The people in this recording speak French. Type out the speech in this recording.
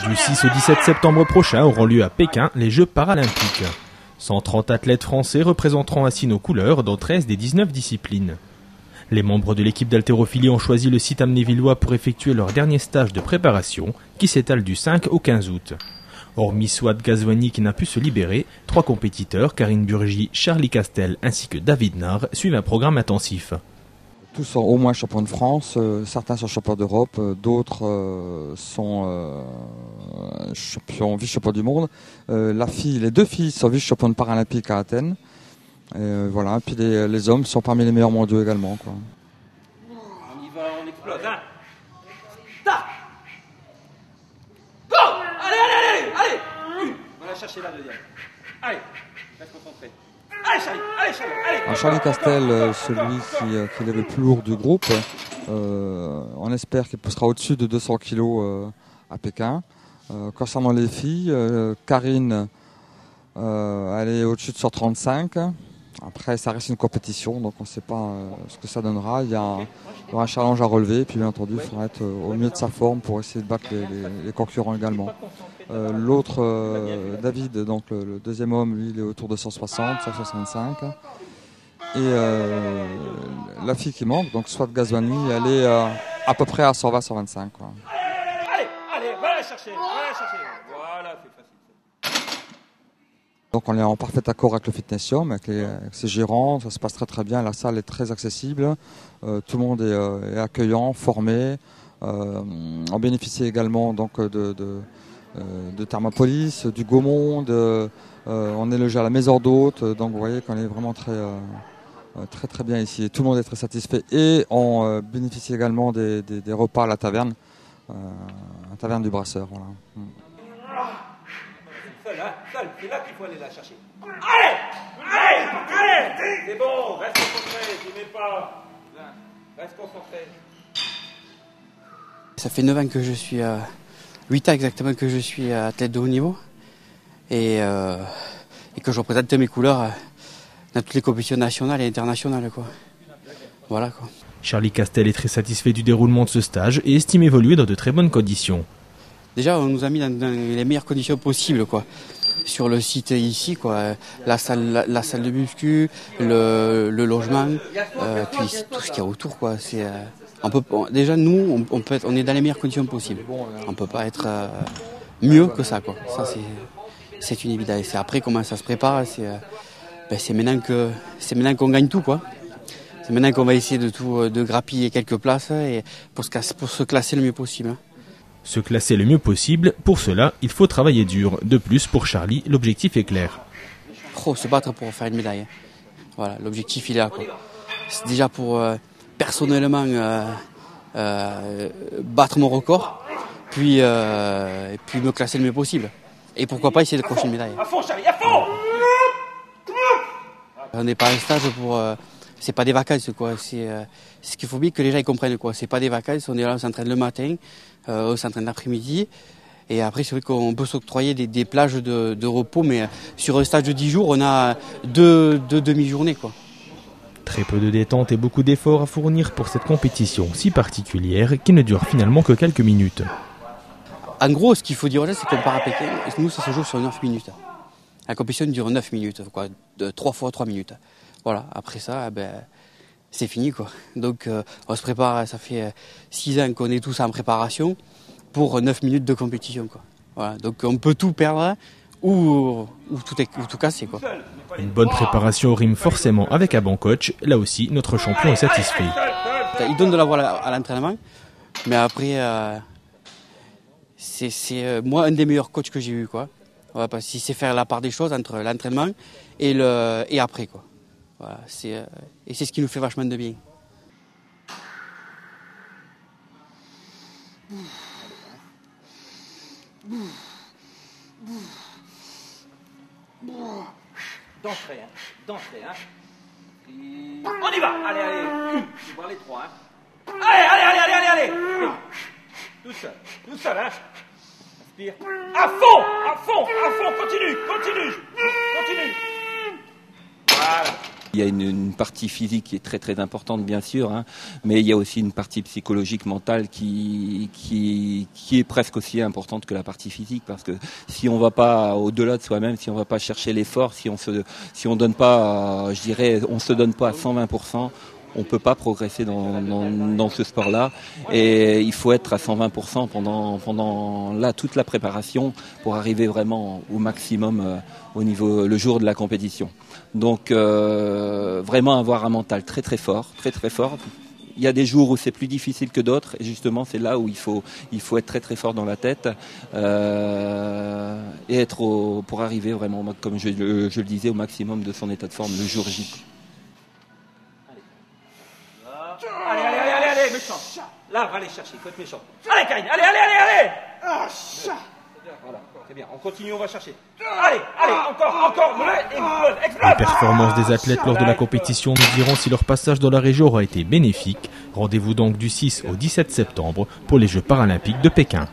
Du 6 au 17 septembre prochain auront lieu à Pékin les Jeux paralympiques. 130 athlètes français représenteront ainsi nos couleurs dans 13 des 19 disciplines. Les membres de l'équipe d'haltérophilie ont choisi le site amnévillois pour effectuer leur dernier stage de préparation qui s'étale du 5 au 15 août. Hormis Swat Ghazouani qui n'a pu se libérer, 3 compétiteurs, Karine Burgi, Charlie Castel ainsi que David Nard, suivent un programme intensif. Tous sont au moins champions de France, certains sont champions d'Europe, d'autres sont vice-champions du monde. Les 2 filles sont vice-championnes paralympiques à Athènes. Et voilà, puis les hommes sont parmi les meilleurs mondiaux également, quoi. On y va, on explose, hein. Start. Go. Allez. On va la chercher la deuxième. Allez, reste concentré. Allez, Charlie. Alors, Charlie Castel, celui qui est le plus lourd du groupe, on espère qu'il poussera au-dessus de 200 kg à Pékin. Concernant les filles, Karine, elle est au-dessus de 135. Après, ça reste une compétition, donc on ne sait pas ce que ça donnera. Il y aura un challenge à relever, et puis bien entendu, il faudra être au mieux de sa forme pour essayer de battre les concurrents également. L'autre, David, donc le deuxième homme, lui, il est autour de 160, 165. Et la fille qui manque, donc Swat Ghazouani, elle est à peu près à 120-125. Quoi. Allez, va la chercher. Voilà, c'est facile. Donc on est en parfait accord avec le Fitnessium, avec ses gérants, ça se passe très très bien, la salle est très accessible, tout le monde est accueillant, formé. On bénéficie également donc de Thermopolis, du Gaumont, on est logé à la maison d'hôte, donc vous voyez qu'on est vraiment très bien ici. Et tout le monde est très satisfait et on bénéficie également des repas à la taverne du Brasseur. Voilà. Seul, c'est là qu'il faut aller la chercher. Allez. C'est bon, reste concentré, tu n'es pas. Reste concentré. Ça fait 9 ans que je suis 8 ans exactement que je suis athlète de haut niveau et que je représente mes couleurs dans toutes les compétitions nationales et internationales, quoi. Voilà, quoi. Charlie Castel est très satisfait du déroulement de ce stage et estime évoluer dans de très bonnes conditions. Déjà, on nous a mis dans les meilleures conditions possibles, quoi. Sur le site ici, quoi. La salle de muscu, le logement, puis tout ce qu'il y a autour, quoi. Déjà, nous, on est dans les meilleures conditions possibles. On peut pas être mieux que ça, quoi. Ça, c'est une évidence. Et après, comment ça se prépare, c'est maintenant qu'on gagne tout, quoi. C'est maintenant qu'on va essayer de grappiller quelques places et pour se classer le mieux possible. Hein. Se classer le mieux possible, pour cela, il faut travailler dur. De plus, pour Charlie, l'objectif est clair. Se battre pour faire une médaille. Voilà, l'objectif il est là, quoi. C'est déjà pour personnellement battre mon record, puis me classer le mieux possible. Et pourquoi pas essayer de crocher une médaille. À fond, Charlie, à fond. On n'est pas à un stage pour... c'est pas des vacances, quoi. C'est ce qu'il faut bien que les gens comprennent, quoi. C'est pas des vacances, on est là, on s'entraîne le matin, on s'entraîne l'après-midi. Et après, c'est vrai qu'on peut s'octroyer des plages de repos, mais sur un stage de 10 jours, on a deux demi-journées, quoi. Très peu de détente et beaucoup d'efforts à fournir pour cette compétition si particulière qui ne dure finalement que quelques minutes. En gros, ce qu'il faut dire aux gens, c'est qu'on part à Pékin, et nous, ça se joue sur 9 minutes. La compétition dure 9 minutes, quoi, 3 fois 3 minutes. Voilà, après ça, c'est fini, quoi. Donc, on se prépare, ça fait 6 ans qu'on est tous en préparation pour 9 minutes de compétition, quoi. Voilà, donc on peut tout perdre ou tout casser, quoi. Une bonne préparation rime forcément avec un bon coach. Là aussi, notre champion est satisfait. Il donne de la voix à l'entraînement, mais après, c'est moi un des meilleurs coachs que j'ai eu, quoi. Voilà, parce qu'il sait faire la part des choses entre l'entraînement et après, quoi. Voilà, et c'est ce qui nous fait vachement de bien. D'entrée, hein. On y va. Allez. Je vais voir les 3, hein. Allez. Tout seul, hein. Inspire. À fond. Continue. Voilà. Il y a une partie physique qui est très très importante bien sûr, hein, mais il y a aussi une partie psychologique, mentale qui est presque aussi importante que la partie physique, parce que si on va pas au-delà de soi-même, si on va pas chercher l'effort, si on donne pas, je dirais, on se donne pas à 120%, on peut pas progresser dans ce sport-là, et il faut être à 120% pendant là toute la préparation pour arriver vraiment au maximum au niveau le jour de la compétition. Donc vraiment avoir un mental très très fort, très très fort. Il y a des jours où c'est plus difficile que d'autres, et justement c'est là où il faut être très très fort dans la tête et être pour arriver vraiment, comme je le disais, au maximum de son état de forme le jour J. Allez, méchant. Là, va aller chercher, faut être méchant. Allez, Karine, allez. Voilà, c'est bien. On continue, on va chercher. Allez, encore. Explose. Les performances des athlètes lors de la compétition nous diront si leur passage dans la région aura été bénéfique. Rendez-vous donc du 6 au 17 septembre pour les Jeux paralympiques de Pékin.